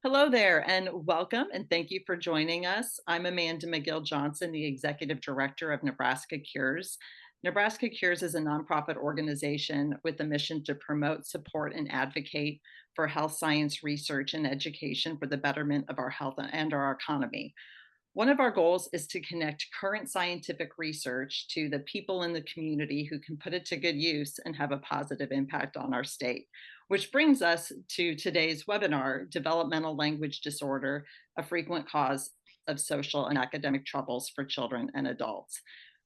Hello there and welcome, and thank you for joining us. I'm Amanda McGill Johnson, the Executive Director of Nebraska Cures. Nebraska Cures is a nonprofit organization with a mission to promote, support, and advocate for health science research and education for the betterment of our health and our economy. One of our goals is to connect current scientific research to the people in the community who can put it to good use and have a positive impact on our state. Which brings us to today's webinar, Developmental Language Disorder, a frequent cause of social and academic troubles for children and adults.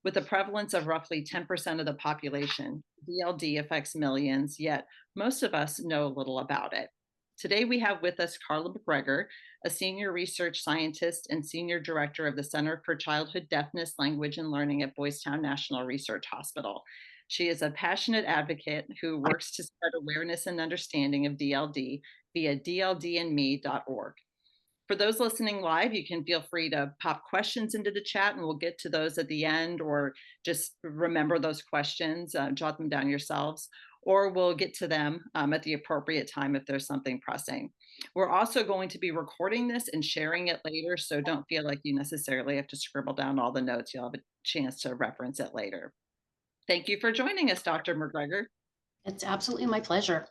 With a prevalence of roughly 10% of the population, DLD affects millions, yet most of us know little about it. Today we have with us Carla McGregor, a senior research scientist and senior director of the Center for Childhood Deafness, Language, and Learning at Boys Town National Research Hospital. She is a passionate advocate who works to spread awareness and understanding of DLD via dldandme.org. For those listening live, you can feel free to pop questions into the chat and we'll get to those at the end, or just remember those questions, jot them down yourselves, or we'll get to them at the appropriate time if there's something pressing. We're also going to be recording this and sharing it later, so don't feel like you necessarily have to scribble down all the notes. You'll have a chance to reference it later. Thank you for joining us, Dr. McGregor. It's absolutely my pleasure.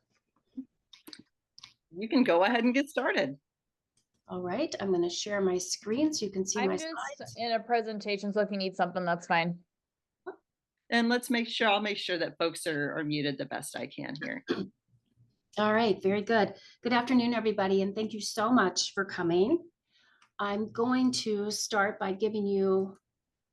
You can go ahead and get started. All right, I'm going to share my screen so you can see my slides. I'm just in a presentation, so if you need something, that's fine. And I'll make sure that folks are muted the best I can here. All right, very good. Good afternoon, everybody, and thank you so much for coming. I'm going to start by giving you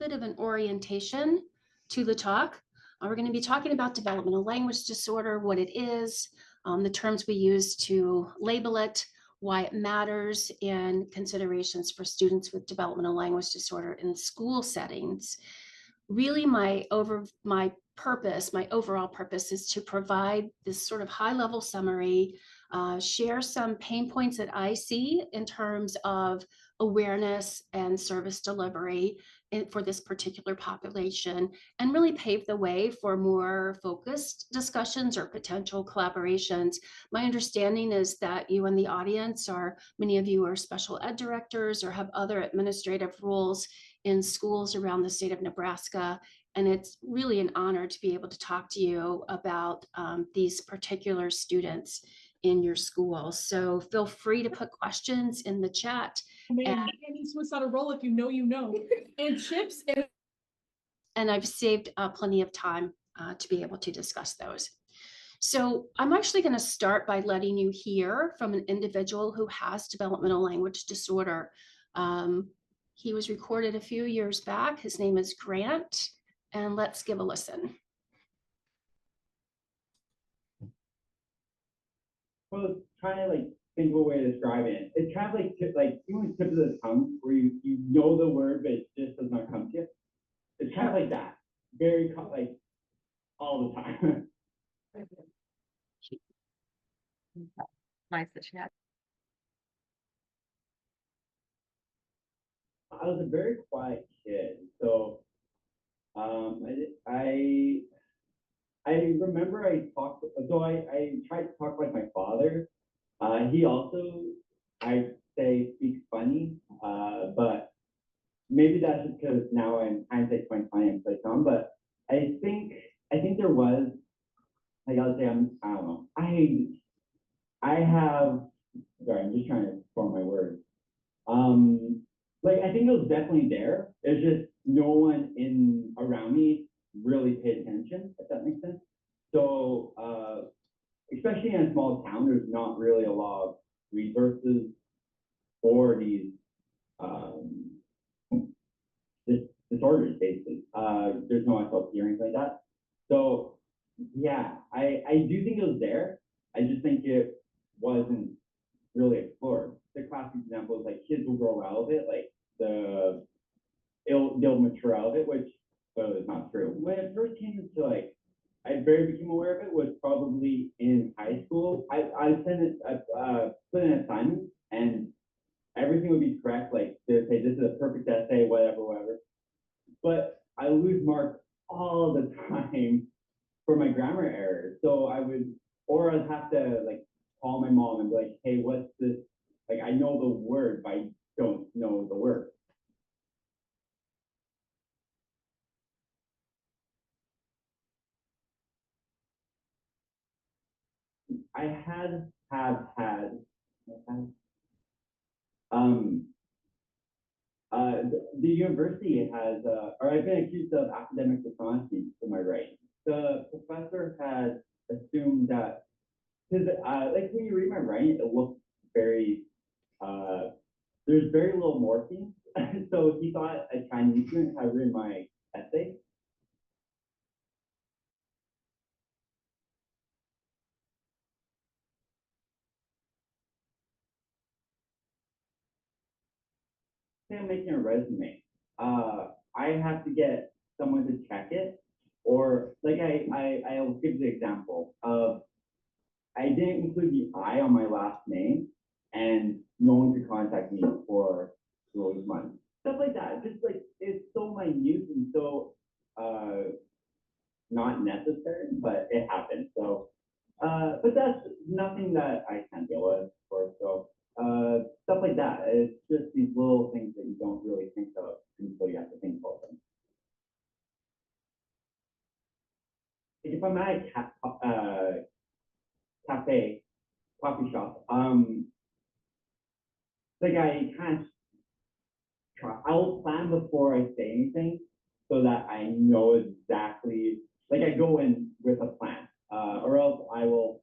a bit of an orientation to the talk. We're going to be talking about developmental language disorder, what it is, the terms we use to label it, why it matters, and considerations for students with developmental language disorder in school settings. Really, my overall purpose is to provide this sort of high-level summary, share some pain points that I see in terms of awareness and service delivery for this particular population, and really pave the way for more focused discussions or potential collaborations. My understanding is that you in the audience many of you are special ed directors or have other administrative roles in schools around the state of Nebraska. And it's really an honor to be able to talk to you about these particular students in your school. So feel free to put questions in the chat. Man, Annie Swiss on a roll. If you know, you know. And chips. And I've saved plenty of time to be able to discuss those. So I'm actually going to start by letting you hear from an individual who has developmental language disorder. He was recorded a few years back. His name is Grant, and let's give a listen. Well, trying to think of a way to describe it. It's kind of like you know, tip of the tongue where you know the word, but it just does not come to you. It's kind of like that, very like all the time. Nice that she had. I was a very quiet kid, so I remember I talked. So I tried to talk like my father. He also, I'd say, speaks funny, but maybe that's just because now I'm hindsight 2020 and play some. But I think there was, like I would say, I don't know. I have. Sorry, I'm just trying to form my words. I think it was definitely there. It's just no one around me really paid attention, if that makes sense. So, especially in a small town, there's not really a lot of resources for these disorders, basically. There's no SLP or anything like that. So, yeah, I do think it was there. I just think it wasn't really explored. The classic example is like kids will grow out of it, like they'll mature out of it, which is not true. When it first came into I became aware of it was probably in high school. I put in an assignment and everything would be correct. Like they'd say this is a perfect essay, whatever. But I lose marks all the time for my grammar errors. So I'd have to call my mom and be like, hey, what's this? Like I know I have had, um, the university has, or I've been accused of academic dishonesty in my writing. The professor has assumed that, because like when you read my writing, it looks very, there's very little morphine. So he thought a Chinese student had written my essay. Say I'm making a resume. I have to get someone to check it, or like I'll give the example of I didn't include the I on my last name, and no one could contact me for those months. Stuff like that. Just like it's so minute and so not necessary, but it happens. So, but that's nothing that I can deal with. Or so stuff like that. It's just these little things that you don't really think of until you have to think about them. Like if I'm at a cafe, coffee shop, like I kind of try. I'll plan before I say anything so that I know exactly. Like I go in with a plan, or else I will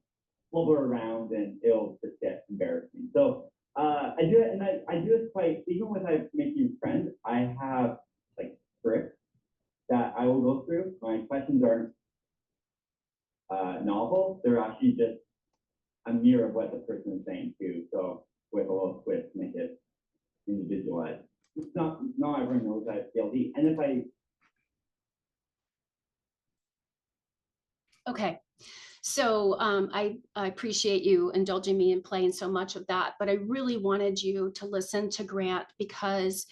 flubber around and it'll just get embarrassing. So I do it, and I do it quite. Even with I making friends, I have like scripts that I will go through. My questions aren't novel; they're actually just a mirror of what the person is saying too. So with a little twist, make it individualized. It's not everyone knows that it's DLD. And if I Okay. So I appreciate you indulging me in playing so much of that, but I really wanted you to listen to Grant because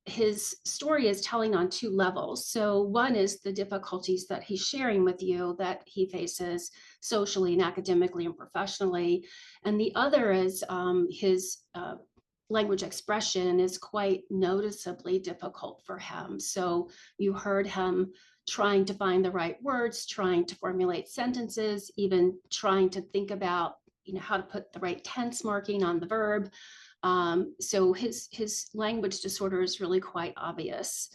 his story is telling on two levels. So one is the difficulties that he's sharing with you that he faces socially and academically and professionally. And the other is his language expression is quite noticeably difficult for him. So you heard him trying to find the right words, trying to formulate sentences, even trying to think about, how to put the right tense marking on the verb. So his language disorder is really quite obvious.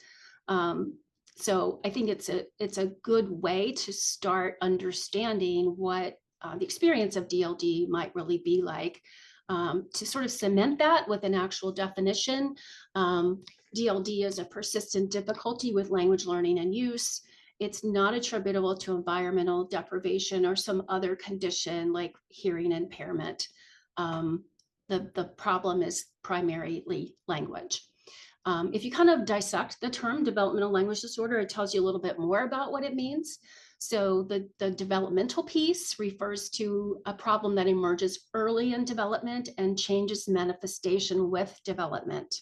So I think it's a good way to start understanding what the experience of DLD might really be like. To sort of cement that with an actual definition, DLD is a persistent difficulty with language learning and use. It's not attributable to environmental deprivation or some other condition like hearing impairment. The problem is primarily language. If you kind of dissect the term developmental language disorder, it tells you a little bit more about what it means. So the developmental piece refers to a problem that emerges early in development and changes manifestation with development.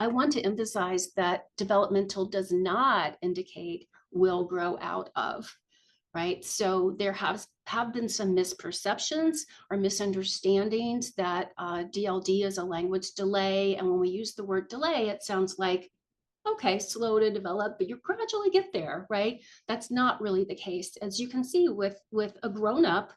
I want to emphasize that developmental does not indicate will grow out of, right? So there have been some misperceptions or misunderstandings that DLD is a language delay. And when we use the word delay, it sounds like, okay, slow to develop, but you gradually get there, right? That's not really the case. As you can see with a grown-up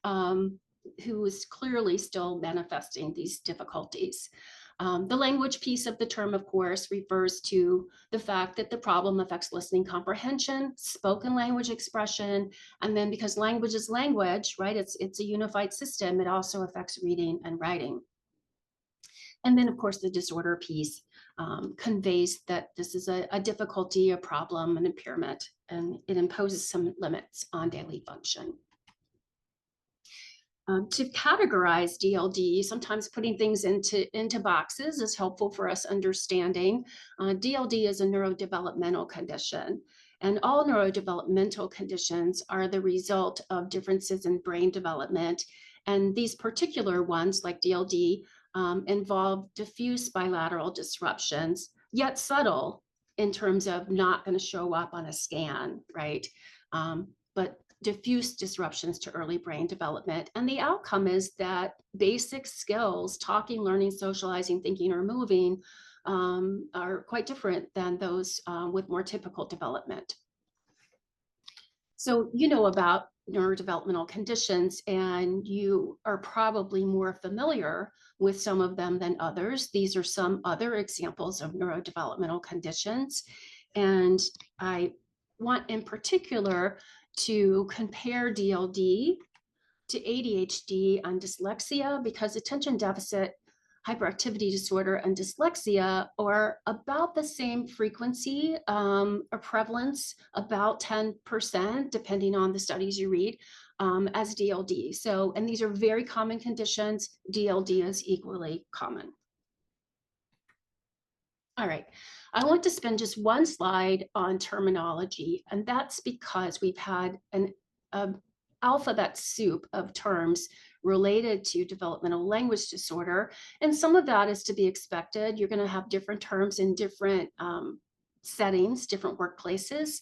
who is clearly still manifesting these difficulties. The language piece of the term, of course, refers to the fact that the problem affects listening comprehension, spoken language expression, and then because language is language, right? It's a unified system. It also affects reading and writing. And then, of course, the disorder piece conveys that this is a difficulty, a problem, an impairment, and it imposes some limits on daily function. To categorize DLD, sometimes putting things into boxes is helpful for us understanding. DLD is a neurodevelopmental condition, and all neurodevelopmental conditions are the result of differences in brain development. And these particular ones, like DLD, involve diffuse bilateral disruptions, yet subtle in terms of not going to show up on a scan, right? But diffuse disruptions to early brain development. And the outcome is that basic skills, talking, learning, socializing, thinking, or moving, are quite different than those with more typical development. So you know about neurodevelopmental conditions, and you are probably more familiar with some of them than others. These are some other examples of neurodevelopmental conditions. And I want in particular to compare DLD to ADHD and dyslexia, because attention deficit hyperactivity disorder and dyslexia are about the same frequency or prevalence, about 10%, depending on the studies you read, as DLD. So, and these are very common conditions. DLD is equally common. All right, I want to spend just one slide on terminology, and that's because we've had an alphabet soup of terms related to developmental language disorder. And some of that is to be expected. You're going to have different terms in different settings, different workplaces,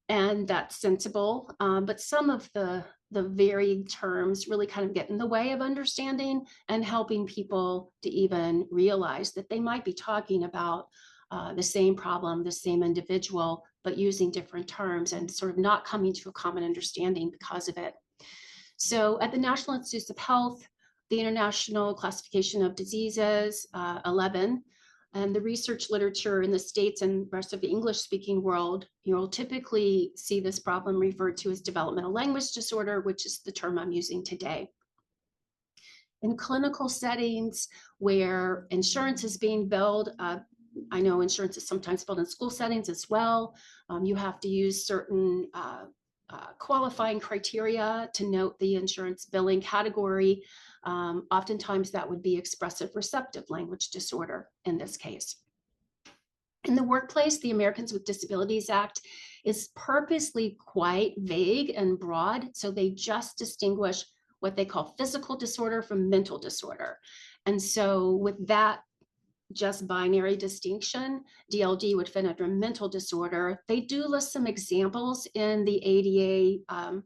and that's sensible. But some of the varied terms really kind of get in the way of understanding and helping people to even realize that they might be talking about the same problem, the same individual, but using different terms and sort of not coming to a common understanding because of it. So at the National Institutes of Health, the International Classification of Diseases, 11, and the research literature in the States and rest of the English-speaking world, you'll typically see this problem referred to as developmental language disorder, which is the term I'm using today. In clinical settings where insurance is being billed, I know insurance is sometimes billed in school settings as well. You have to use certain qualifying criteria to note the insurance billing category. Oftentimes that would be expressive receptive language disorder in this case. In the workplace, the Americans with Disabilities Act is purposely quite vague and broad, so they just distinguish what they call physical disorder from mental disorder. And so with that just binary distinction, DLD would fit under mental disorder. They do list some examples in the ADA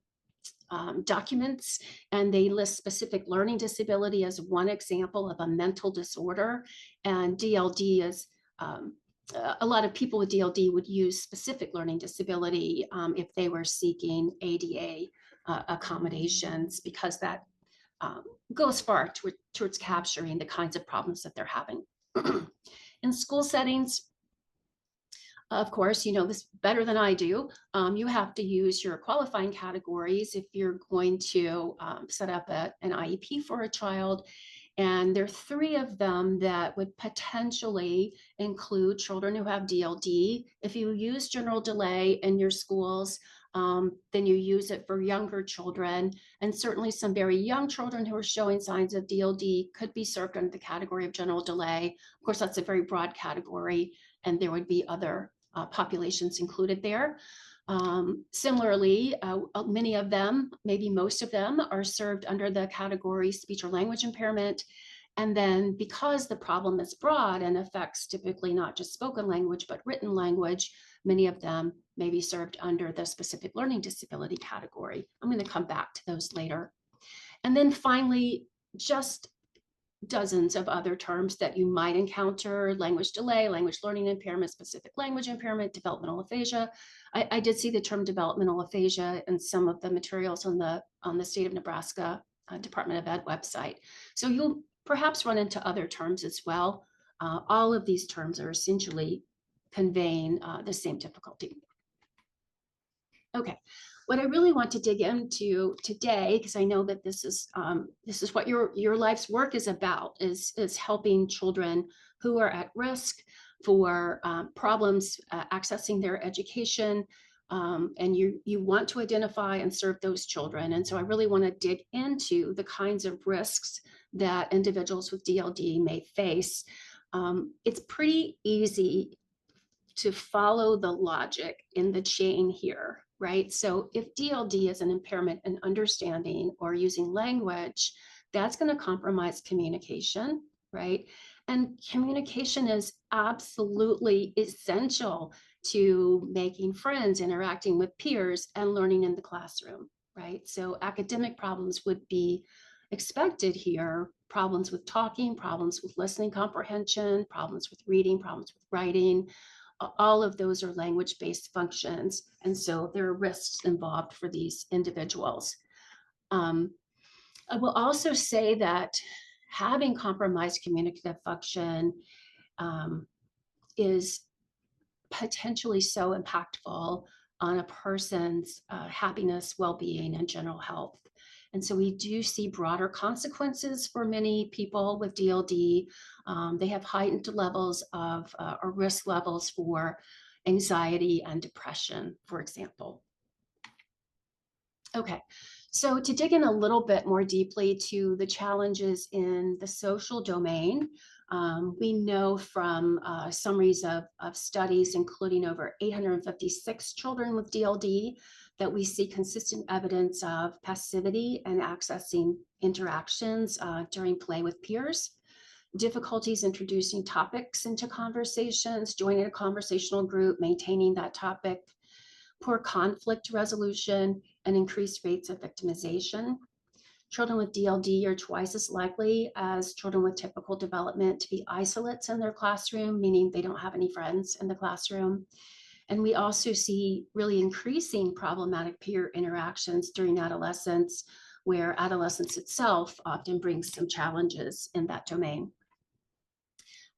documents, and they list specific learning disability as one example of a mental disorder. And DLD is, a lot of people with DLD would use specific learning disability if they were seeking ADA accommodations, because that goes far towards capturing the kinds of problems that they're having. In school settings, of course, you know this better than I do. You have to use your qualifying categories if you're going to set up an IEP for a child. And there are 3 of them that would potentially include children who have DLD. If you use general delay in your schools, then you use it for younger children. And certainly some very young children who are showing signs of DLD could be served under the category of general delay. Of course, that's a very broad category, and there would be other populations included there. Similarly, many of them, maybe most of them, are served under the category speech or language impairment. And then because the problem is broad and affects typically not just spoken language, but written language, many of them may be served under the specific learning disability category. I'm going to come back to those later. And then finally, just dozens of other terms that you might encounter: language delay, language learning impairment, specific language impairment, developmental aphasia. I did see the term developmental aphasia in some of the materials on the state of Nebraska Department of Ed website. So you'll perhaps run into other terms as well. All of these terms are essentially conveying the same difficulty. Okay, what I really want to dig into today, because I know that this is what your life's work is about, is helping children who are at risk for problems accessing their education, and you want to identify and serve those children. And so I really want to dig into the kinds of risks that individuals with DLD may face. It's pretty easy to follow the logic in the chain here, right? So if DLD is an impairment in understanding or using language, that's going to compromise communication, right? And communication is absolutely essential to making friends, interacting with peers, and learning in the classroom, right? So academic problems would be expected here: problems with talking, problems with listening comprehension, problems with reading, problems with writing. all of those are language-based functions. And so there are risks involved for these individuals. I will also say that having compromised communicative function is potentially so impactful on a person's happiness, well-being, and general health. And so we do see broader consequences for many people with DLD. They have heightened levels of or risk levels for anxiety and depression, for example. Okay, so to dig in a little bit more deeply to the challenges in the social domain, we know from summaries of studies, including over 856 children with DLD, that we see consistent evidence of passivity and accessing interactions during play with peers, difficulties introducing topics into conversations, joining a conversational group, maintaining that topic, poor conflict resolution, and increased rates of victimization. Children with DLD are twice as likely as children with typical development to be isolates in their classroom, meaning they don't have any friends in the classroom. And we also see really increasing problematic peer interactions during adolescence, where adolescence itself often brings some challenges in that domain.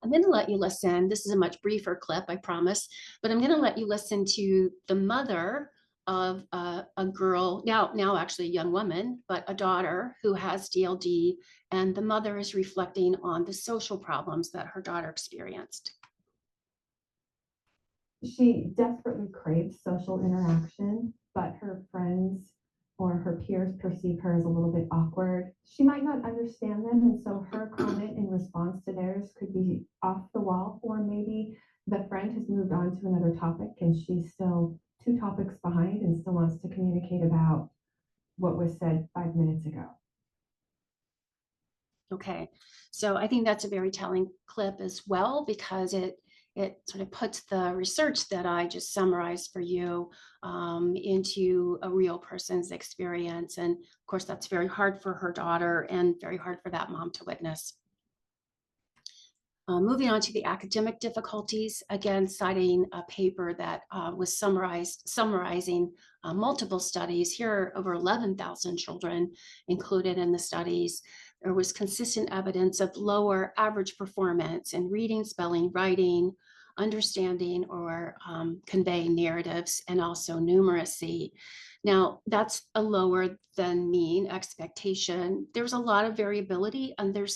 I'm going to let you listen. This is a much briefer clip, I promise, but I'm going to let you listen to the mother of a girl, now actually a young woman, but a daughter who has DLD, and the mother is reflecting on the social problems that her daughter experienced. She desperately craves social interaction, but her friends or her peers perceive her as a little bit awkward. She might not understand them, and so her comment in response to theirs could be off the wall, or maybe the friend has moved on to another topic and she's still 2 topics behind and still wants to communicate about what was said 5 minutes ago. Okay, so I think that's a very telling clip as well, because it sort of puts the research that I just summarized for you into a real person's experience. And of course, that's very hard for her daughter and very hard for that mom to witness. Moving on to the academic difficulties, again, citing a paper that was summarizing multiple studies. Here are over 11,000 children included in the studies. There was consistent evidence of lower average performance in reading, spelling, writing, understanding, or conveying narratives, and also numeracy. Now, that's a lower than mean expectation. There's a lot of variability, and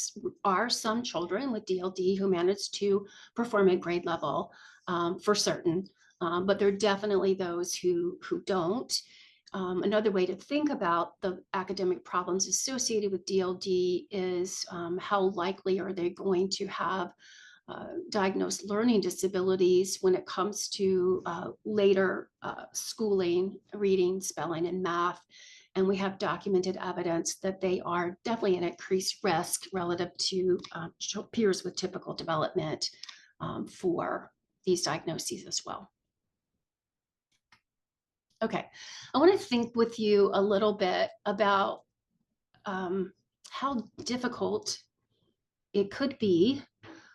are some children with DLD who manage to perform at grade level for certain, but there are definitely those who don't. Another way to think about the academic problems associated with DLD is how likely are they going to have diagnosed learning disabilities when it comes to later schooling, reading, spelling, and math. And we have documented evidence that they are definitely at increased risk relative to peers with typical development for these diagnoses as well. Okay, I want to think with you a little bit about how difficult it could be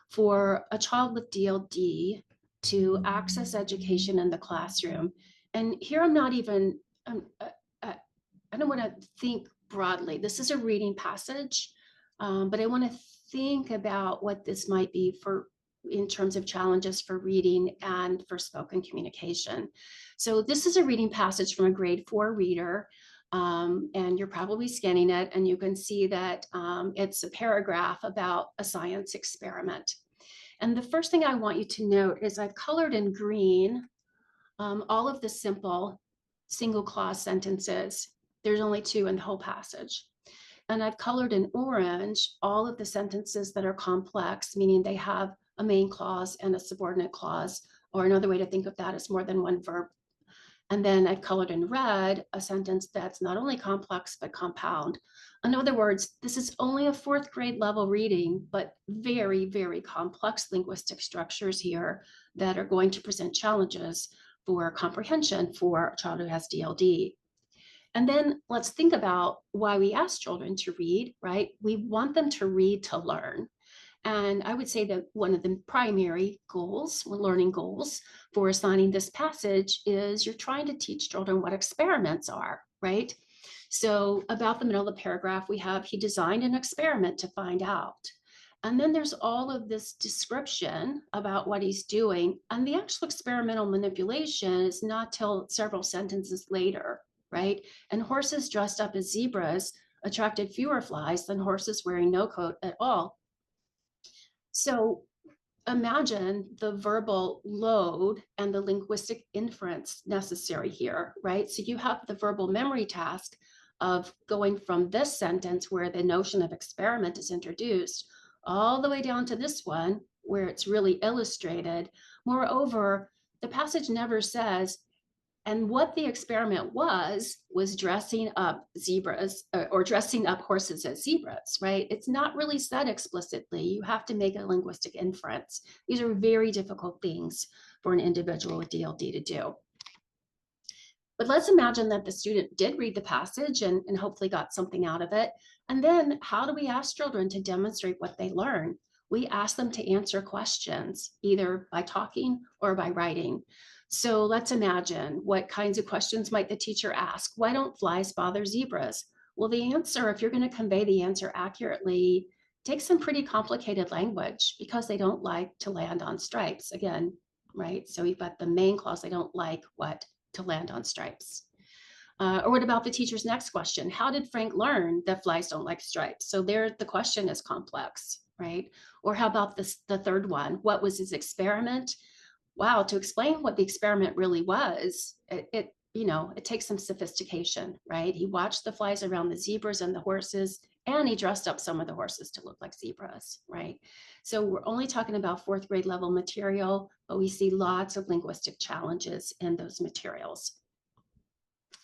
for a child with DLD to access education in the classroom. And here I'm not even, I don't want to think broadly. This is a reading passage, but I want to think about what this might be for in terms of challenges for reading and for spoken communication. So this is a reading passage from a grade 4 reader, and you're probably scanning it, and you can see that it's a paragraph about a science experiment. And the first thing I want you to note is I've colored in green all of the simple single clause sentences. There's only 2 in the whole passage. And I've colored in orange all of the sentences that are complex, meaning they have a main clause and a subordinate clause, or another way to think of that is more than one verb. And then I've colored in red a sentence that's not only complex, but compound. In other words, this is only a 4th grade level reading, but very, very complex linguistic structures here that are going to present challenges for comprehension for a child who has DLD. And then let's think about why we ask children to read, right? We want them to read to learn. And I would say that one of the primary goals, learning goals for assigning this passage is you're trying to teach children what experiments are, right? So about the middle of the paragraph, we have, he designed an experiment to find out. And then there's all of this description about what he's doing. And the actual experimental manipulation is not till several sentences later, right? And horses dressed up as zebras attracted fewer flies than horses wearing no coat at all. So imagine the verbal load and the linguistic inference necessary here, right? So you have the verbal memory task of going from this sentence where the notion of experiment is introduced all the way down to this one where it's really illustrated. Moreover, the passage never says, and what the experiment was dressing up zebras or dressing up horses as zebras, right? It's not really said explicitly. You have to make a linguistic inference. These are very difficult things for an individual with DLD to do. But let's imagine that the student did read the passage and hopefully got something out of it. And then how do we ask children to demonstrate what they learn? We ask them to answer questions, either by talking or by writing. So let's imagine, what kinds of questions might the teacher ask? Why don't flies bother zebras? Well, the answer, if you're going to convey the answer accurately, takes some pretty complicated language because they don't like to land on stripes again, right? So we've got the main clause, they don't like what? To land on stripes. Or what about the teacher's next question? How did Frank learn that flies don't like stripes? So there, the question is complex, right? Or how about this, the third one? What was his experiment? Wow, to explain what the experiment really was, it takes some sophistication, right? He watched the flies around the zebras and the horses, and he dressed up some of the horses to look like zebras, right? So we're only talking about fourth grade level material, but we see lots of linguistic challenges in those materials.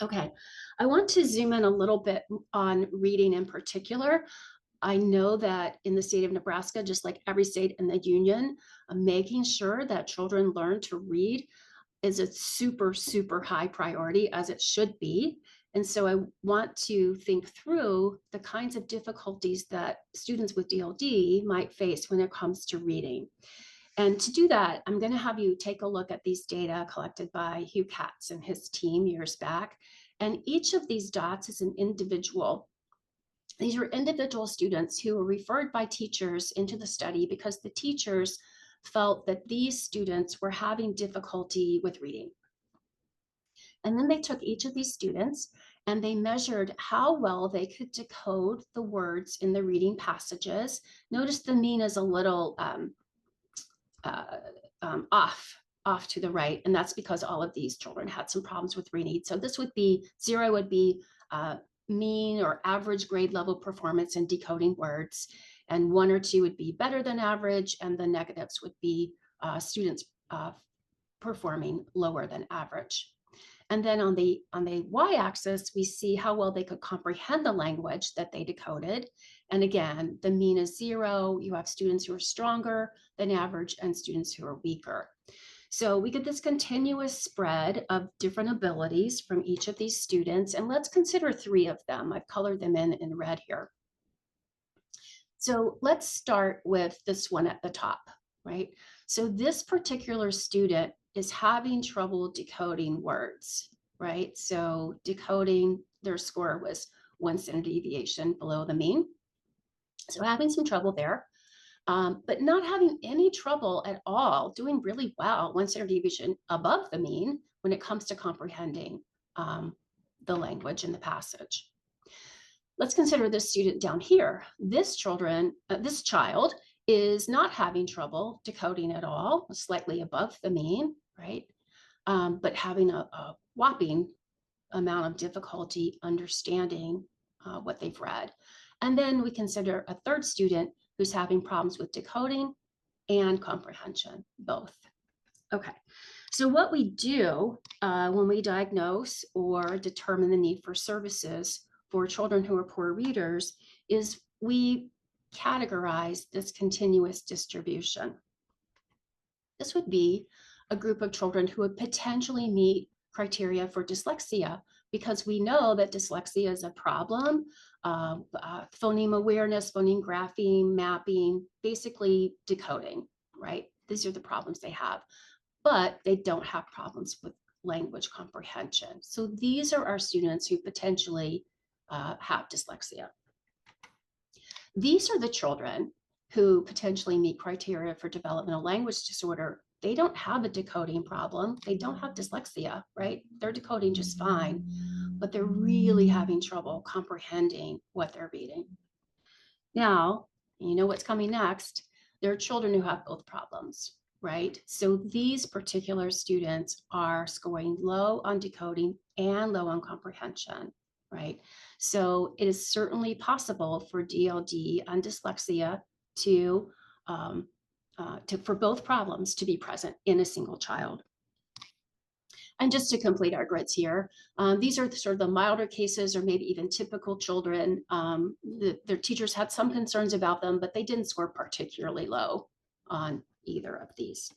Okay, I want to zoom in a little bit on reading in particular. I know that in the state of Nebraska, just like every state in the union, making sure that children learn to read is a super, super high priority, as it should be. And so I want to think through the kinds of difficulties that students with DLD might face when it comes to reading. And to do that, I'm going to have you take a look at these data collected by Hugh Katz and his team years back. And each of these dots is an individual. These were individual students who were referred by teachers into the study because the teachers felt that these students were having difficulty with reading. And then they took each of these students and they measured how well they could decode the words in the reading passages. Notice the mean is a little off to the right, and that's because all of these children had some problems with reading. So this would be, 0 would be mean or average grade level performance in decoding words, and 1 or 2 would be better than average, and the negatives would be students performing lower than average. And then on the y-axis, we see how well they could comprehend the language that they decoded. And again, the mean is 0. You have students who are stronger than average and students who are weaker. So we get this continuous spread of different abilities from each of these students. And let's consider 3 of them. I've colored them in red here. So let's start with this one at the top, right? So this particular student is having trouble decoding words, right? So decoding, their score was 1 standard deviation below the mean. So having some trouble there, but not having any trouble at all, doing really well, 1 standard deviation above the mean when it comes to comprehending the language in the passage. Let's consider this student down here. This child is not having trouble decoding at all, slightly above the mean, right? But having a whopping amount of difficulty understanding what they've read. And then we consider a third student who's having problems with decoding and comprehension, both. Okay, so what we do when we diagnose or determine the need for services for children who are poor readers is we categorize this continuous distribution. This would be a group of children who would potentially meet criteria for dyslexia, because we know that dyslexia is a problem phoneme awareness, phoneme graphing, mapping, basically decoding, right? These are the problems they have, but they don't have problems with language comprehension. So these are our students who potentially have dyslexia. These are the children who potentially meet criteria for developmental language disorder. They don't have a decoding problem. They don't have dyslexia, right? They're decoding just fine, but they're really having trouble comprehending what they're reading. Now, you know what's coming next. There are children who have both problems, right? So these particular students are scoring low on decoding and low on comprehension, right? So it is certainly possible for DLD and dyslexia for both problems to be present in a single child. And just to complete our grids here, these are sort of the milder cases or maybe even typical children. Their teachers had some concerns about them, but they didn't score particularly low on either of these.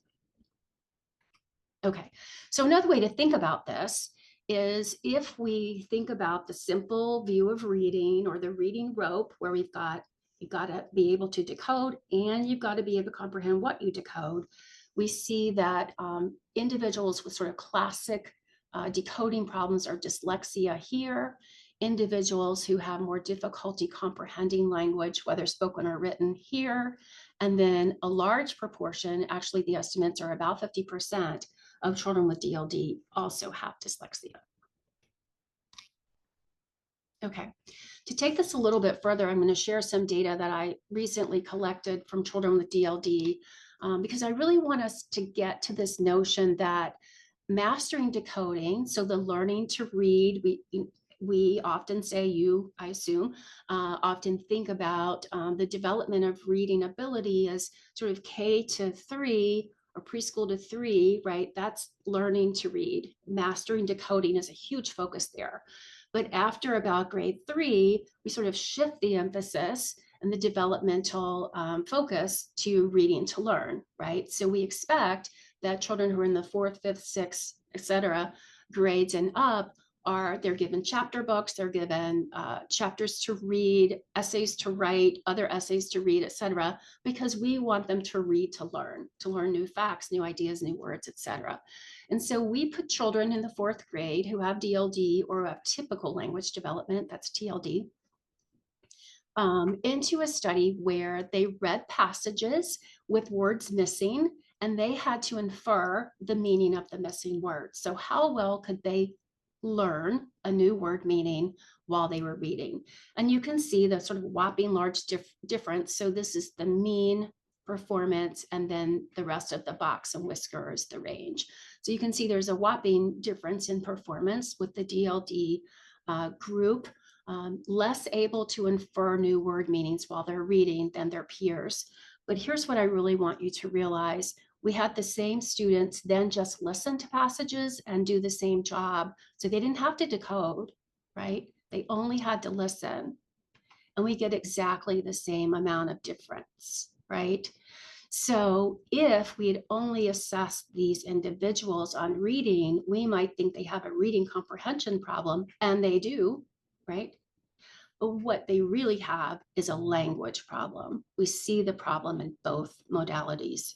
Okay, so another way to think about this is if we think about the simple view of reading or the reading rope where you've got to be able to decode and you've got to be able to comprehend what you decode. We see that individuals with sort of classic decoding problems are dyslexia here, individuals who have more difficulty comprehending language, whether spoken or written here, and then a large proportion, actually the estimates are about 50% of children with DLD also have dyslexia. Okay, to take this a little bit further, I'm going to share some data that I recently collected from children with DLD because I really want us to get to this notion that mastering decoding, so the learning to read, we often say, I assume, often think about the development of reading ability as sort of K to 3 or preschool to 3, right? That's learning to read. Mastering decoding is a huge focus there. But after about grade 3, we sort of shift the emphasis and the developmental focus to reading to learn, right? So we expect that children who are in the 4th, 5th, 6th, etc. grades and up they're given chapter books, they're given chapters to read, essays to write, other essays to read, etc., because we want them to read to learn new facts, new ideas, new words, etc. And so we put children in the 4th grade who have DLD or have typical language development, that's TLD, into a study where they read passages with words missing, and they had to infer the meaning of the missing words. So how well could they learn a new word meaning while they were reading? And you can see the sort of whopping large difference. So this is the mean performance, and then the rest of the box and whisker is the range. So you can see there's a whopping difference in performance with the DLD group, less able to infer new word meanings while they're reading than their peers. But here's what I really want you to realize. We had the same students then just listen to passages and do the same job. So they didn't have to decode, right? They only had to listen. And we get exactly the same amount of difference, right? So if we had only assessed these individuals on reading, we might think they have a reading comprehension problem, and they do, right? But what they really have is a language problem. We see the problem in both modalities,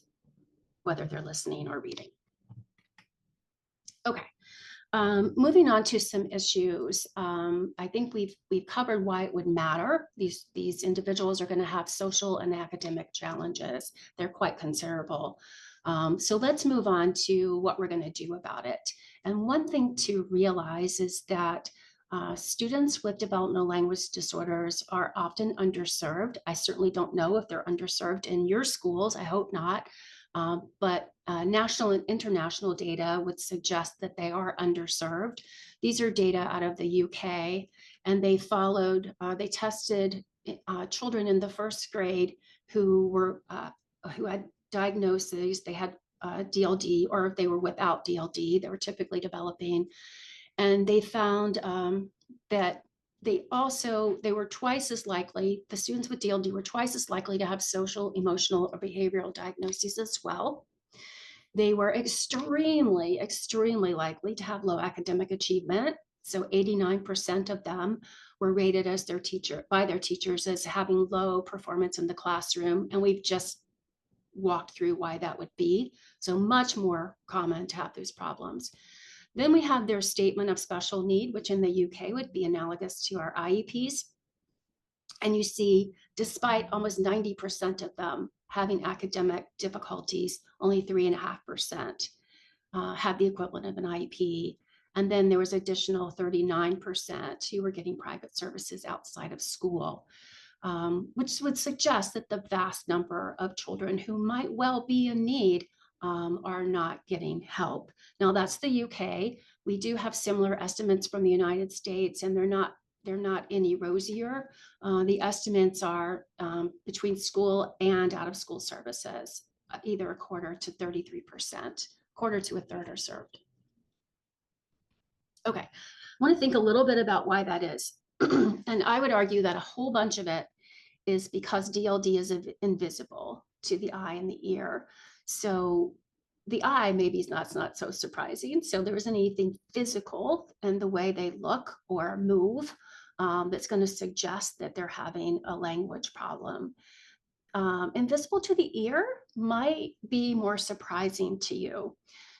whether they're listening or reading. Okay, moving on to some issues. I think we've covered why it would matter. These individuals are going to have social and academic challenges. They're quite considerable. So let's move on to what we're going to do about it. And one thing to realize is that students with developmental language disorders are often underserved. I certainly don't know if they're underserved in your schools. I hope not. But national and international data would suggest that they are underserved. These are data out of the UK, and they tested children in the 1st grade who had diagnoses. They had DLD, or if they were without DLD, they were typically developing. And they found that they were twice as likely, the students with DLD were twice as likely to have social, emotional, or behavioral diagnoses as well. They were extremely, extremely likely to have low academic achievement. So 89% of them were rated as by their teachers as having low performance in the classroom. And we've just walked through why that would be. So much more common to have those problems. Then we have their statement of special need, which in the UK would be analogous to our IEPs. And you see, despite almost 90% of them having academic difficulties, only 3.5% had the equivalent of an IEP. And then there was additional 39% who were getting private services outside of school, which would suggest that the vast number of children who might well be in need are not getting help. Now that's the UK. We do have similar estimates from the United States, and they're not any rosier. The estimates are between school and out of school services, either a quarter to 33%, quarter to a third are served. Okay, I want to think a little bit about why that is. And I would argue that a whole bunch of it is because DLD is invisible to the eye and the ear. So the eye maybe is not so surprising. So there isn't anything physical in the way they look or move that's going to suggest that they're having a language problem. Invisible to the ear might be more surprising to you.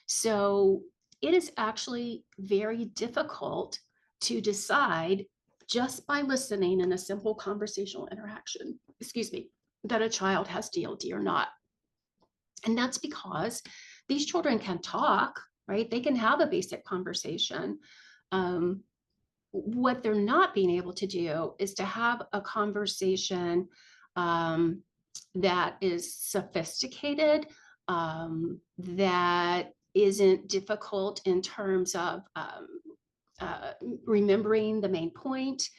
So it is actually very difficult to decide just by listening in a simple conversational interaction, that a child has DLD or not. And that's because these children can talk, right? They can have a basic conversation. What they're not being able to do is to have a conversation that is sophisticated, that isn't difficult in terms of remembering the main point.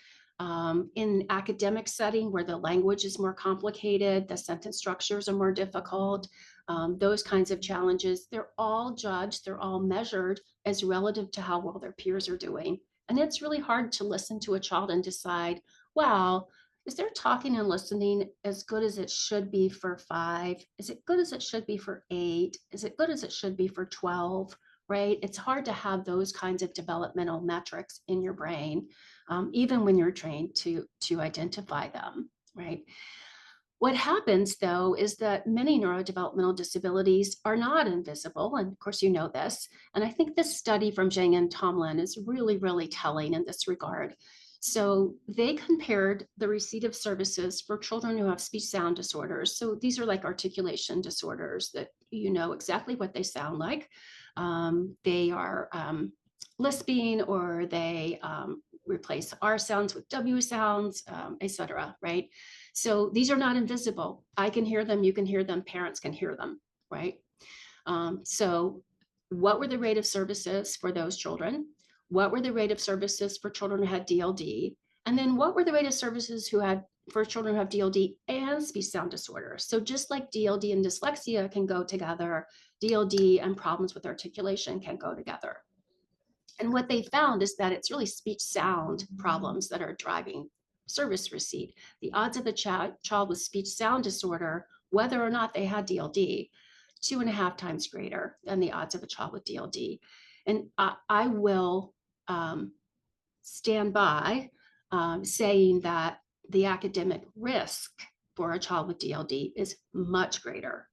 In academic setting where the language is more complicated, the sentence structures are more difficult, those kinds of challenges, they're all judged, they're all measured as relative to how well their peers are doing. And it's really hard to listen to a child and decide, wow, is their talking and listening as good as it should be for 5? Is it good as it should be for 8? Is it good as it should be for 12? Right? It's hard to have those kinds of developmental metrics in your brain, even when you're trained to identify them, right? What happens though is that many neurodevelopmental disabilities are not invisible. And of course, you know this. And I think this study from Zhang and Tomlin is really, really telling in this regard. So they compared the receipt of services for children who have speech sound disorders. So these are like articulation disorders that you know exactly what they sound like. They are lisping, or they replace R sounds with W sounds, etc. Right? So these are not invisible. I can hear them, you can hear them, parents can hear them, right? So what were the rate of services for those children? What were the rate of services for children who had DLD? And then what were the rate of services for children who have DLD and speech sound disorder? So just like DLD and dyslexia can go together, DLD and problems with articulation can go together. And what they found is that it's really speech sound problems that are driving service receipt. The odds of a child with speech sound disorder, whether or not they had DLD, 2.5 times greater than the odds of a child with DLD. And I will stand by saying that the academic risk for a child with DLD is much greater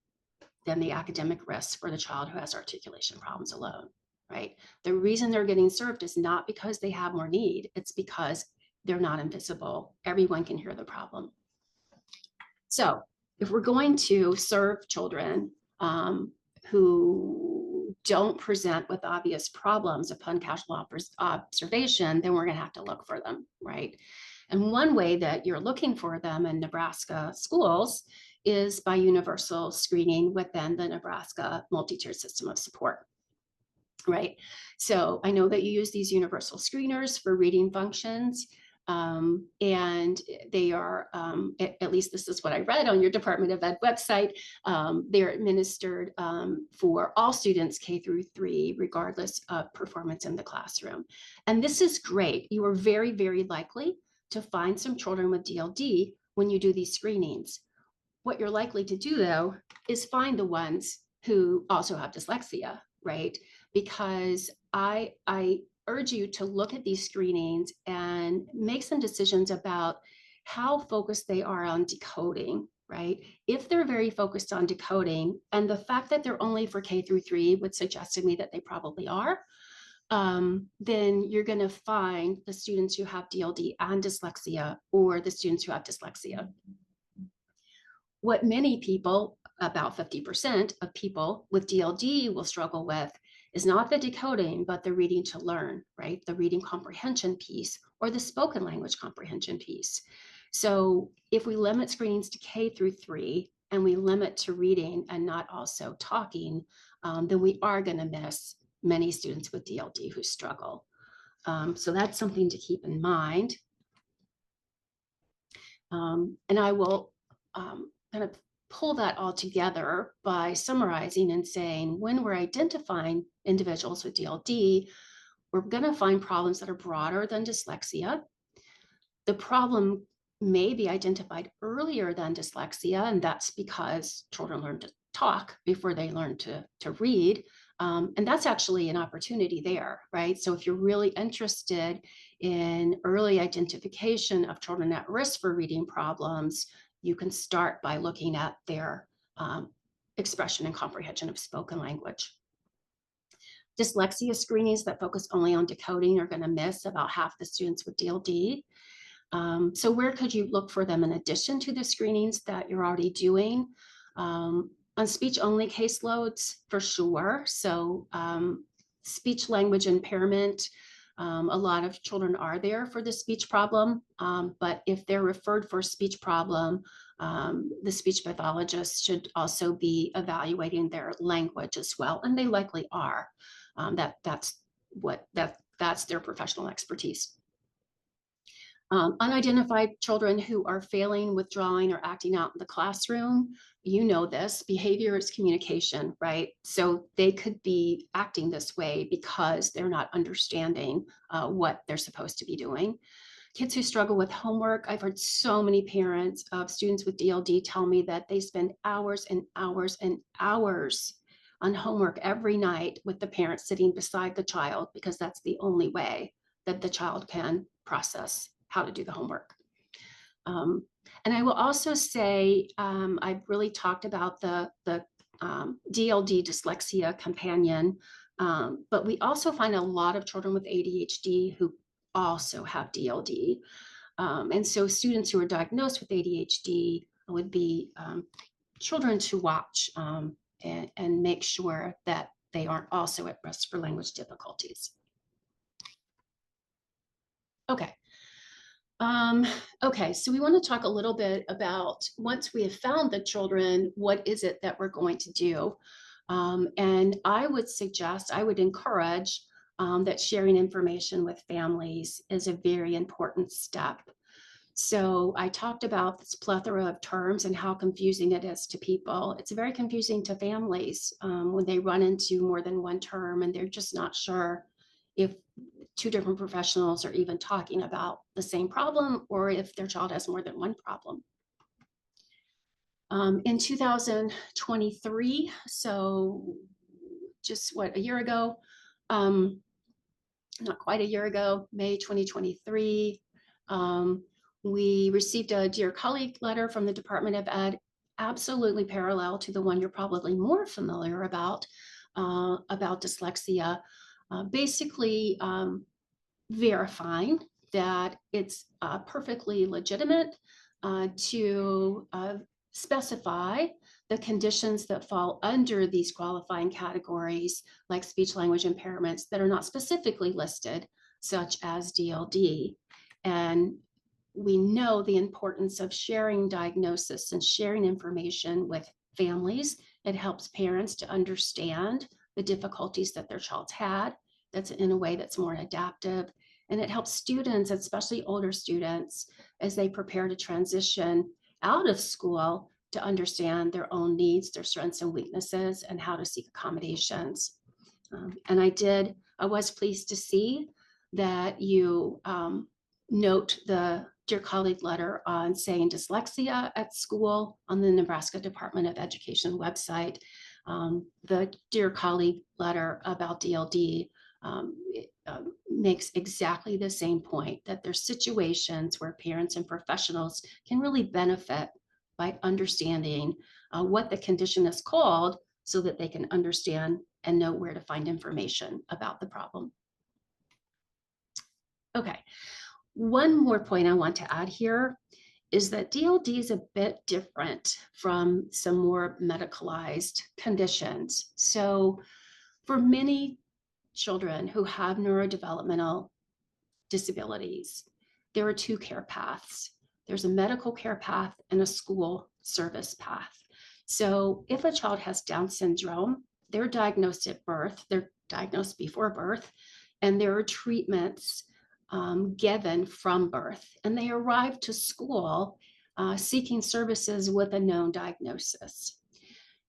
than the academic risk for the child who has articulation problems alone, right? The reason they're getting served is not because they have more need, it's because they're not invisible. Everyone can hear the problem. So if we're going to serve children who don't present with obvious problems upon casual observation, then we're going to have to look for them, right? And one way that you're looking for them in Nebraska schools is by universal screening within the Nebraska multi-tiered system of support, right? So I know that you use these universal screeners for reading functions. And they are, at least this is what I read on your Department of Ed website, they're administered for all students K through 3, regardless of performance in the classroom. And this is great. You are very, very likely to find some children with DLD when you do these screenings. What you're likely to do, though, is find the ones who also have dyslexia, right? Because I urge you to look at these screenings and make some decisions about how focused they are on decoding, right? If they're very focused on decoding, and the fact that they're only for K through 3 would suggest to me that they probably are, then you're going to find the students who have DLD and dyslexia, or the students who have dyslexia. What many people, about 50% of people with DLD, will struggle with is not the decoding, but the reading to learn, right? The reading comprehension piece, or the spoken language comprehension piece. So if we limit screenings to K through 3, and we limit to reading and not also talking, then we are going to miss many students with DLD who struggle. So that's something to keep in mind. And I will kind of pull that all together by summarizing and saying, when we're identifying individuals with DLD, we're going to find problems that are broader than dyslexia. The problem may be identified earlier than dyslexia, and that's because children learn to talk before they learn to read. And that's actually an opportunity there, right? So if you're really interested in early identification of children at risk for reading problems, you can start by looking at their expression and comprehension of spoken language. Dyslexia screenings that focus only on decoding are going to miss about half the students with DLD. So where could you look for them in addition to the screenings that you're already doing? On speech-only caseloads, for sure. So speech language impairment, a lot of children are there for the speech problem, but if they're referred for a speech problem, the speech pathologist should also be evaluating their language as well, and they likely are. That's their professional expertise. Unidentified children who are failing, withdrawing, or acting out in the classroom, you know this, behavior is communication, right? So they could be acting this way because they're not understanding what they're supposed to be doing. Kids who struggle with homework, I've heard so many parents of students with DLD tell me that they spend hours and hours and hours on homework every night with the parent sitting beside the child, because that's the only way that the child can process how to do the homework. And I will also say, I've really talked about the DLD dyslexia companion, but we also find a lot of children with ADHD who also have DLD. And so students who are diagnosed with ADHD would be children to watch and make sure that they aren't also at risk for language difficulties. Okay. Okay, so we want to talk a little bit about, once we have found the children, what is it that we're going to do? And I would encourage that sharing information with families is a very important step. So I talked about this plethora of terms and how confusing it is to people. It's very confusing to families when they run into more than one term and they're just not sure if two different professionals are even talking about the same problem, or if their child has more than one problem. In 2023, so just a year ago, not quite a year ago, May 2023, we received a Dear Colleague letter from the Department of Ed, absolutely parallel to the one you're probably more familiar about dyslexia, basically verifying that it's perfectly legitimate to specify the conditions that fall under these qualifying categories, like speech language impairments, that are not specifically listed, such as DLD. And we know the importance of sharing diagnosis and sharing information with families. It helps parents to understand the difficulties that their child's had. That's in a way that's more adaptive. And it helps students, especially older students, as they prepare to transition out of school, to understand their own needs, their strengths and weaknesses, and how to seek accommodations. And I was pleased to see that you note the Dear Colleague letter on saying dyslexia at school on the Nebraska Department of Education website. The Dear Colleague letter about DLD makes exactly the same point, that there's situations where parents and professionals can really benefit by understanding what the condition is called so that they can understand and know where to find information about the problem. Okay, one more point I want to add here is that DLD is a bit different from some more medicalized conditions. So for many children who have neurodevelopmental disabilities, there are two care paths. There's a medical care path and a school service path. So if a child has Down syndrome, they're diagnosed at birth, they're diagnosed before birth, and there are treatments given from birth, and they arrive to school seeking services with a known diagnosis.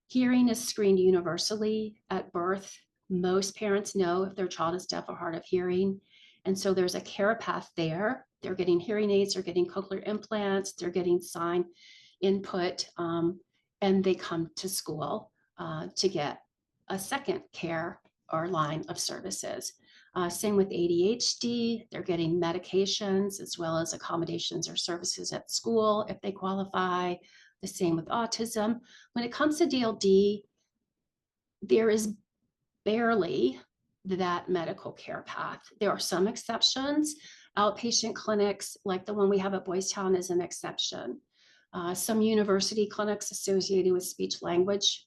Hearing is screened universally at birth. Most parents know if their child is deaf or hard of hearing. And so there's a care path there. They're getting hearing aids, they're getting cochlear implants, they're getting sign input, and they come to school to get a second care or line of services. Same with ADHD, they're getting medications as well as accommodations or services at school if they qualify. The same with autism. When it comes to DLD, there is barely that medical care path. There are some exceptions. Outpatient clinics, like the one we have at Boys Town, is an exception. Some university clinics associated with speech language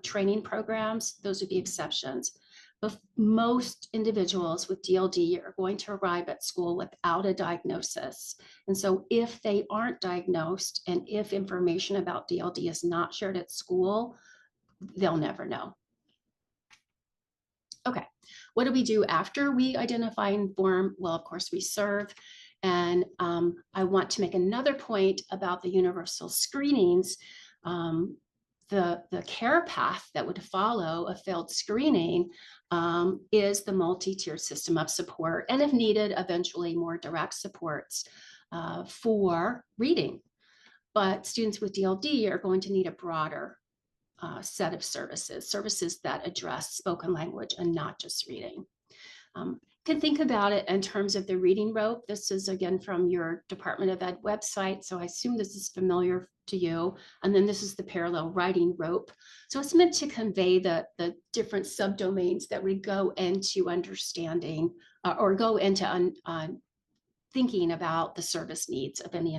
training programs, those would be exceptions. But most individuals with DLD are going to arrive at school without a diagnosis. And so if they aren't diagnosed and if information about DLD is not shared at school, they'll never know. Okay, what do we do after we identify and inform? Well, of course, we serve. And I want to make another point about the universal screenings. The care path that would follow a failed screening is the multi-tiered system of support, and if needed, eventually more direct supports for reading. But students with DLD are going to need a broader set of services that address spoken language and not just reading. Can think about it in terms of the reading rope. This is again from your Department of Ed website, so I assume this is familiar to you. And then this is the parallel writing rope. So it's meant to convey the different subdomains that we go into understanding or go into thinking about the service needs of any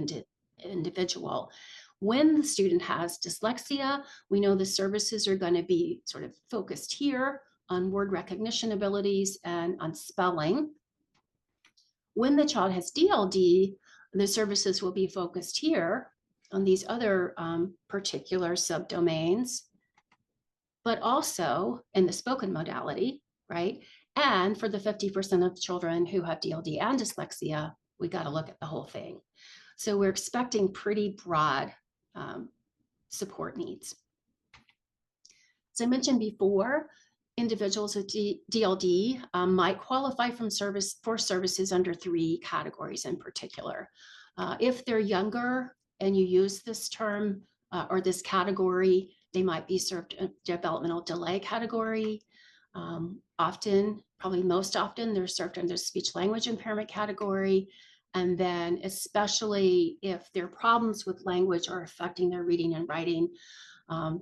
individual. When the student has dyslexia, we know the services are going to be sort of focused here on word recognition abilities and on spelling. When the child has DLD, the services will be focused here on these other particular subdomains, but also in the spoken modality, right? And for the 50% of children who have DLD and dyslexia, we got to look at the whole thing. So we're expecting pretty broad support needs. As I mentioned before, individuals with DLD might qualify for services under 3 categories in particular. If they're younger and you use this term or this category, they might be served a developmental delay category. Often, probably most often, they're served under speech language impairment category. And then especially if their problems with language are affecting their reading and writing,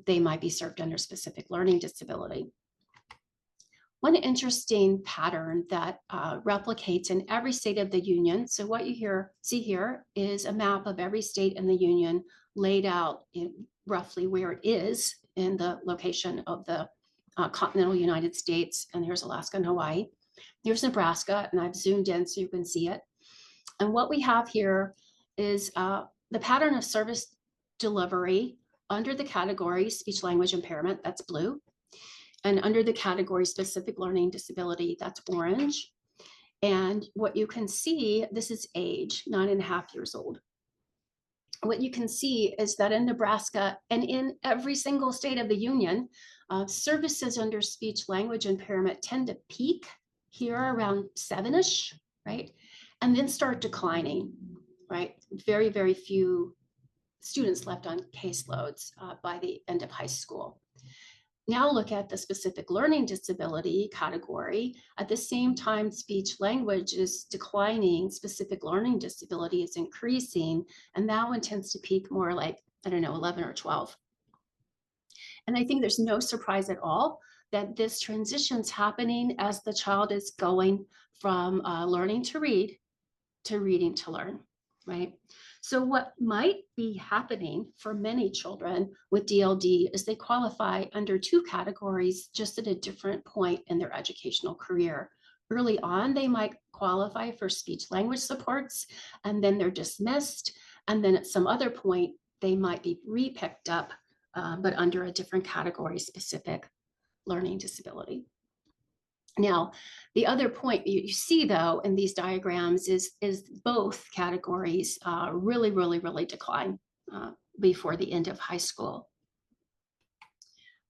they might be served under specific learning disability. One interesting pattern that replicates in every state of the union. So what you see here is a map of every state in the union laid out in roughly where it is in the location of the continental United States. And here's Alaska and Hawaii. Here's Nebraska, and I've zoomed in so you can see it. And what we have here is the pattern of service delivery under the category speech language impairment, that's blue, and under the category specific learning disability, that's orange. And what you can see, this is age, 9.5 years old. What you can see is that in Nebraska and in every single state of the union, services under speech language impairment tend to peak here around 7-ish, right? And then start declining, right? Very, very few students left on caseloads by the end of high school. Now look at the specific learning disability category. At the same time, speech language is declining, specific learning disability is increasing, and that one tends to peak more like, I don't know, 11 or 12. And I think there's no surprise at all that this transition's happening as the child is going from learning to read to reading to learn, right? So what might be happening for many children with DLD is they qualify under two categories just at a different point in their educational career. Early on, they might qualify for speech language supports, and then they're dismissed. And then at some other point, they might be re-picked up, but under a different category specific learning disability. Now, the other point you see, though, in these diagrams is both categories really decline before the end of high school.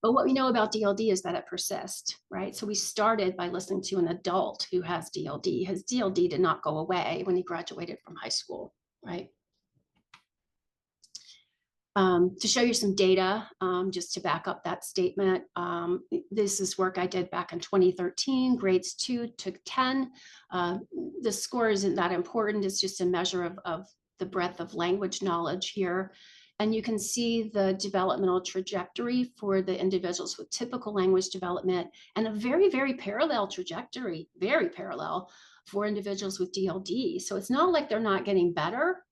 But what we know about DLD is that it persists, right? So we started by listening to an adult who has DLD. His DLD did not go away when he graduated from high school, right? To show you some data, just to back up that statement, this is work I did back in 2013, grades 2 to 10. The score isn't that important. It's just a measure of the breadth of language knowledge here. And you can see the developmental trajectory for the individuals with typical language development and a very parallel trajectory, very parallel for individuals with DLD. So it's not like they're not getting better,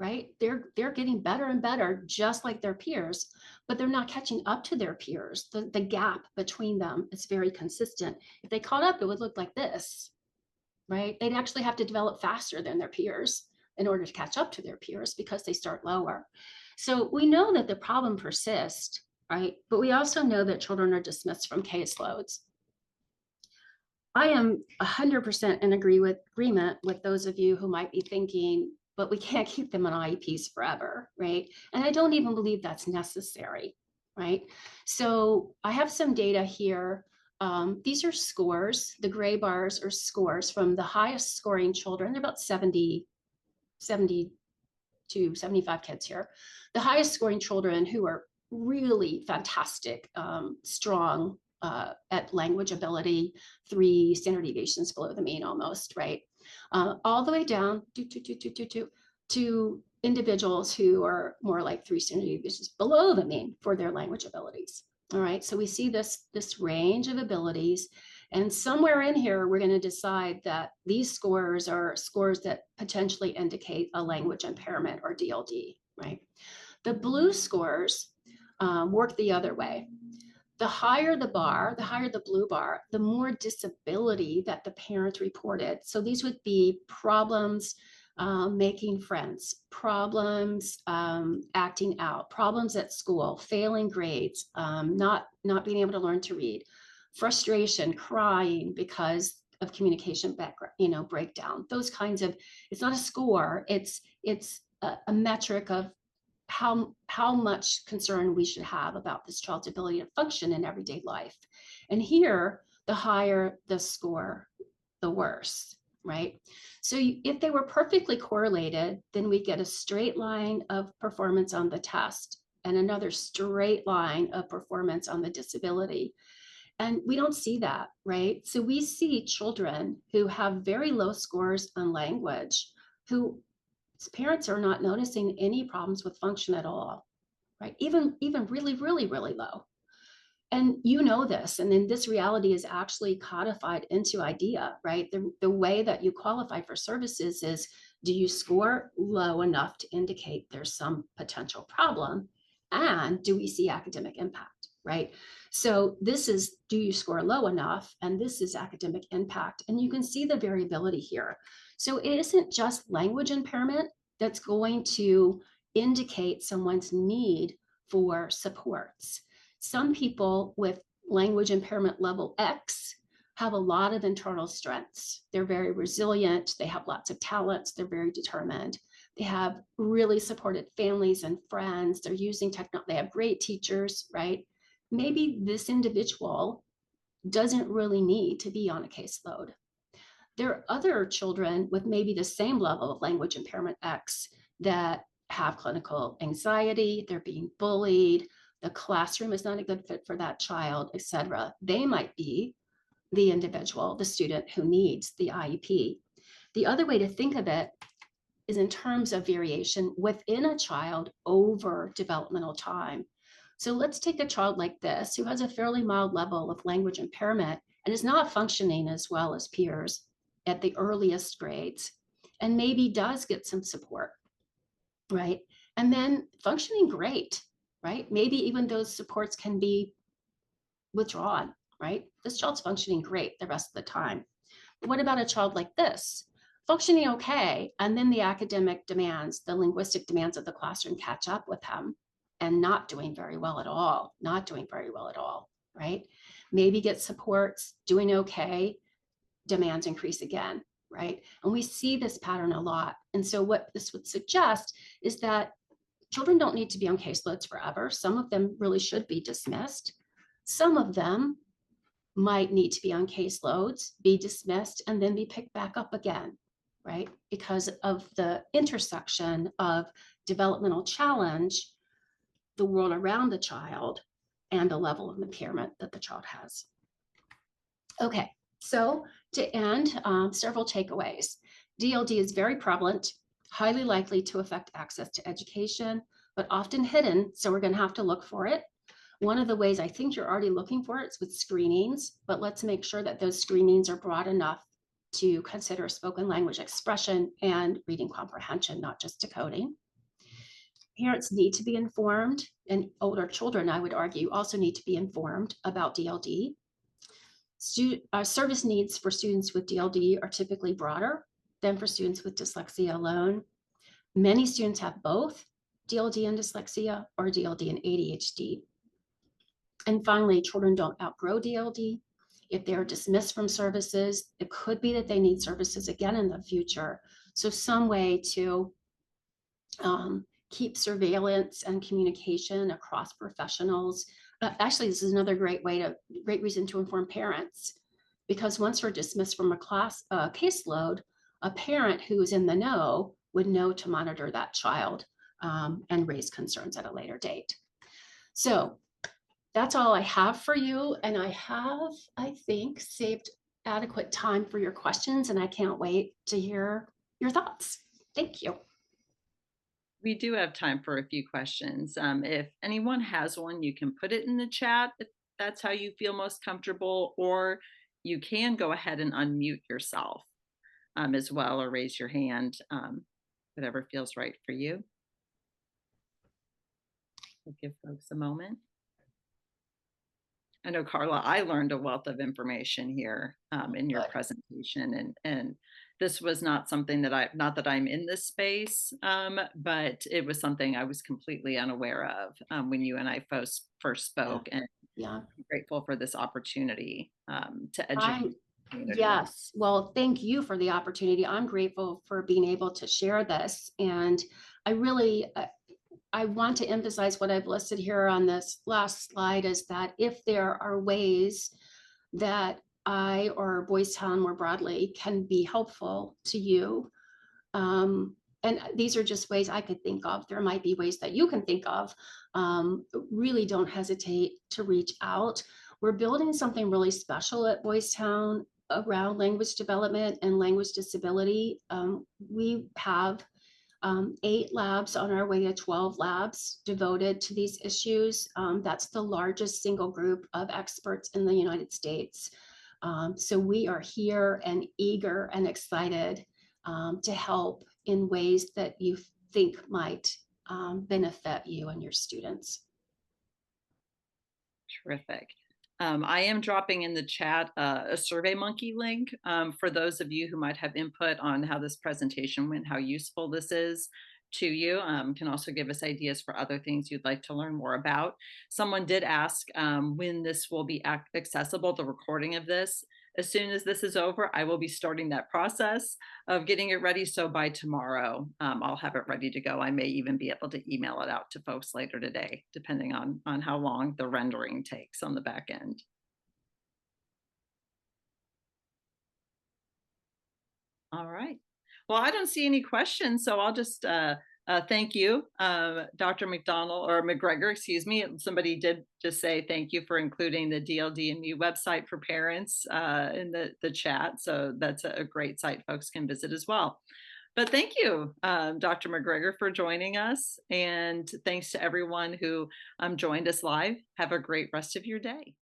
right? They're getting better and better, just like their peers, but they're not catching up to their peers. The gap between them is very consistent. If they caught up, it would look like this, right? They'd actually have to develop faster than their peers in order to catch up to their peers because they start lower. So we know that the problem persists, right? But we also know that children are dismissed from caseloads. I am 100% in agreement with those of you who might be thinking, but we can't keep them on IEPs forever, right? And I don't even believe that's necessary, right? So I have some data here. These are scores. The gray bars are scores from the highest scoring children. They're about 70 to 75 kids here. The highest scoring children who are really fantastic, strong at language ability, 3 standard deviations below the mean almost, right? All the way down to individuals who are more like 3 standard deviations below the mean for their language abilities. All right, so we see this range of abilities, and somewhere in here, we're going to decide that these scores are scores that potentially indicate a language impairment or DLD, right? The blue scores work the other way. The higher the bar, the higher the blue bar, the more disability that the parent reported. So these would be problems making friends, problems acting out, problems at school, failing grades, not being able to learn to read, frustration, crying because of communication background, breakdown. Those kinds of, it's not a score, it's a metric of how much concern we should have about this child's ability to function in everyday life. And here, the higher the score, the worse, right? So if they were perfectly correlated, then we get a straight line of performance on the test and another straight line of performance on the disability. And we don't see that, right? So we see children who have very low scores on language, who parents are not noticing any problems with function at all, right? Even really low. And you know this, and then this reality is actually codified into IDEA, right? The way that you qualify for services is, do you score low enough to indicate there's some potential problem? And do we see academic impact, right? So this is, do you score low enough? And this is academic impact. And you can see the variability here. So it isn't just language impairment that's going to indicate someone's need for supports. Some people with language impairment level X have a lot of internal strengths. They're very resilient. They have lots of talents. They're very determined. They have really supported families and friends. They're using technology. They have great teachers, right? Maybe this individual doesn't really need to be on a caseload. There are other children with maybe the same level of language impairment X that have clinical anxiety. They're being bullied. The classroom is not a good fit for that child, etc. They might be the individual, the student who needs the IEP. The other way to think of it is in terms of variation within a child over developmental time. So let's take a child like this who has a fairly mild level of language impairment and is not functioning as well as peers at the earliest grades, and maybe does get some support, right? And then functioning great, right? Maybe even those supports can be withdrawn, right? This child's functioning great the rest of the time. But what about a child like this? Functioning okay, and then the academic demands, the linguistic demands of the classroom catch up with him and not doing very well at all, not doing very well at all, right? Maybe get supports, doing okay, demands increase again, right? And we see this pattern a lot. And so what this would suggest is that children don't need to be on caseloads forever. Some of them really should be dismissed. Some of them might need to be on caseloads, be dismissed, and then be picked back up again, right? Because of the intersection of developmental challenge, the world around the child, and the level of impairment that the child has. Okay, so to end, several takeaways. DLD is very prevalent, highly likely to affect access to education, but often hidden, so we're going to have to look for it. One of the ways I think you're already looking for it is with screenings, but let's make sure that those screenings are broad enough to consider spoken language expression and reading comprehension, not just decoding. Parents need to be informed, and older children, I would argue, also need to be informed about DLD. Service needs for students with DLD are typically broader than for students with dyslexia alone. Many students have both DLD and dyslexia or DLD and ADHD. And finally, children don't outgrow DLD. If they're dismissed from services, it could be that they need services again in the future. So some way to keep surveillance and communication across professionals. Actually, this is another great reason to inform parents, because once we're dismissed from a caseload, a parent who is in the know would know to monitor that child and raise concerns at a later date. So that's all I have for you. And I have, I think, saved adequate time for your questions, and I can't wait to hear your thoughts. Thank you. We do have time for a few questions. If anyone has one, you can put it in the chat if that's how you feel most comfortable, or you can go ahead and unmute yourself as well, or raise your hand, whatever feels right for you. We'll give folks a moment. I know, Carla, I learned a wealth of information here in your presentation, and this was not something that not that I'm in this space, but it was something I was completely unaware of when you and I first spoke, and I'm grateful for this opportunity to educate the community. Yes, well, thank you for the opportunity. I'm grateful for being able to share this, and I really, I want to emphasize what I've listed here on this last slide is that if there are ways that I or Boys Town more broadly can be helpful to you, and these are just ways I could think of, there might be ways that you can think of, really don't hesitate to reach out. We're building something really special at Boys Town around language development and language disability. We have 8 labs on our way to 12 labs devoted to these issues. That's the largest single group of experts in the United States. So we are here and eager and excited to help in ways that you think might benefit you and your students. Terrific. I am dropping in the chat a SurveyMonkey link for those of you who might have input on how this presentation went, how useful this is to you. Can also give us ideas for other things you'd like to learn more about. Someone did ask when this will be accessible, the recording of this. As soon as this is over, I will be starting that process of getting it ready. So by tomorrow, I'll have it ready to go. I may even be able to email it out to folks later today, depending on how long the rendering takes on the back end. All right. Well, I don't see any questions, so I'll just Thank you, Dr. McDonald or McGregor, excuse me. Somebody did just say thank you for including the DLD&U website for parents in the chat. So that's a great site folks can visit as well. But thank you, Dr. McGregor, for joining us. And thanks to everyone who joined us live. Have a great rest of your day.